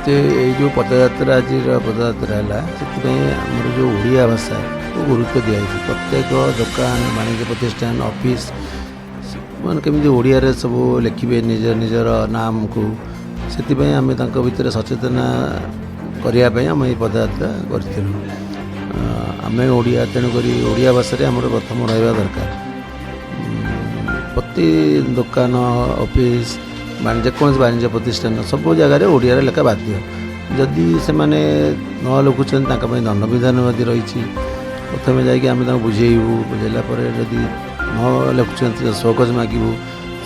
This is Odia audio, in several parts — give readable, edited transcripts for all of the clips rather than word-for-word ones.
ଯେ ଏଇ ଯେଉଁ ପଦଯାତ୍ରା ଆଜିର ପଦଯାତ୍ରା ହେଲା ସେଥିପାଇଁ ଆମର ଯେଉଁ ଓଡ଼ିଆ ଭାଷାକୁ ଗୁରୁତ୍ୱ ଦିଆଯାଇଛି। ପ୍ରତ୍ୟେକ ଦୋକାନ ବାଣିଜ୍ୟ ପ୍ରତିଷ୍ଠାନ ଅଫିସ୍ ମାନେ କେମିତି ଓଡ଼ିଆରେ ସବୁ ଲେଖିବେ ନିଜର ନାମକୁ, ସେଥିପାଇଁ ଆମେ ତାଙ୍କ ଭିତରେ ସଚେତନା କରିବା ପାଇଁ ଆମେ ଏଇ ପଦଯାତ୍ରା କରିଥିଲୁ। ଆମେ ଓଡ଼ିଆ, ତେଣୁକରି ଓଡ଼ିଆ ଭାଷାରେ ଆମର ପ୍ରଥମ ରହିବା ଦରକାର। ପ୍ରତି ଦୋକାନ ଅଫିସ୍ ଯେକୌଣସି ବାଣିଜ୍ୟ ପ୍ରତିଷ୍ଠାନ ସବୁ ଜାଗାରେ ଓଡ଼ିଆରେ ଲେଖା ବାଧ୍ୟ। ଯଦି ସେମାନେ ନ ଲେଖୁଛନ୍ତି ତାଙ୍କ ପାଇଁ ଦଣ୍ଡବିଧାନ ମଧ୍ୟ ରହିଛି। ପ୍ରଥମେ ଯାଇକି ଆମେ ତାଙ୍କୁ ବୁଝେଇବୁ, ବୁଝେଇଲା ପରେ ଯଦି ନ ଲେଖୁଛନ୍ତି ସହକଜ ମାଗିବୁ,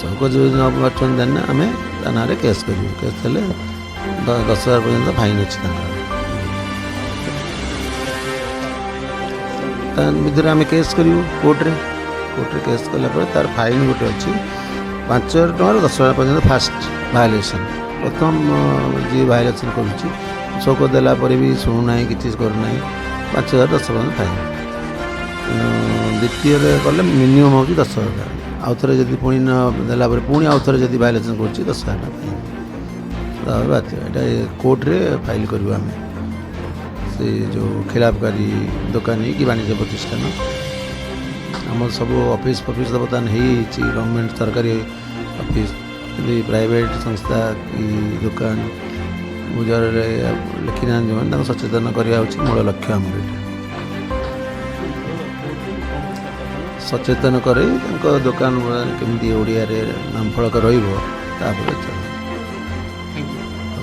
ସହକଜ ଯଦି ନ ପାରୁଛନ୍ତି ଦେନ୍ ଆମେ ତା ନାଁରେ କେସ୍ କରିବୁ। କେସ୍ ହେଲେ 10,000 ପର୍ଯ୍ୟନ୍ତ ଫାଇନ୍ ଅଛି ତାଙ୍କର। ତା ଭିତରେ ଆମେ କେସ୍ କରିବୁ କୋର୍ଟରେ କେସ୍ କଲା ପରେ ତା'ର ଫାଇନ୍ ଗୋଟେ ଅଛି 5,000 ଟଙ୍କାରୁ 10,000 ପର୍ଯ୍ୟନ୍ତ। ଫାଷ୍ଟ ଭାୟୋଲେସନ୍, ପ୍ରଥମ ଯିଏ ଭାୟୋଲେସନ୍ କରୁଛି ସହକଜ ଦେଲା ପରେ ବି ଶୁଣୁନାହିଁ, କିଛି କରୁନାହିଁ, 5,000 10,000 ଫାଇନ୍। ଦ୍ୱିତୀୟରେ କଲେ ମିନିମମ୍ ହେଉଛି 10,000। ଆଉ ଥରେ ଯଦି ପୁଣି ନ ଦେଲା ପରେ ପୁଣି ଆଉ ଥରେ ଯଦି ଭାୟୋଲେସନ୍ କରୁଛି 10,000 ଟଙ୍କା ଫାଇନ୍। ତାପରେ ବାଧ୍ୟ ଏଇଟା କୋର୍ଟରେ ଫାଇଲ୍ କରିବୁ ଆମେ। ସେ ଯେଉଁ ଖିଲାପକାରୀ ଦୋକାନୀ କି ବାଣିଜ୍ୟ ପ୍ରତିଷ୍ଠାନ, ଆମର ସବୁ ଅଫିସ୍ ଫଫିସ୍ ତ ବର୍ତ୍ତମାନ ହେଇଯାଇଛି ଗଭର୍ଣ୍ଣମେଣ୍ଟ ସରକାରୀ ଅଫିସ୍, କିନ୍ତୁ ପ୍ରାଇଭେଟ୍ ସଂସ୍ଥା କି ଦୋକାନ ବଜାରରେ ଲେଖିନାହାନ୍ତି ଯେଉଁମାନେ ତାଙ୍କୁ ସଚେତନ କରିବା ହେଉଛି ମୂଳ ଲକ୍ଷ୍ୟ ଆମର। ଏଇଟା ସଚେତନ କରି ତାଙ୍କ ଦୋକାନ କେମିତି ଓଡ଼ିଆରେ ନାମ ଫଳକ ରହିବ ତାପରେ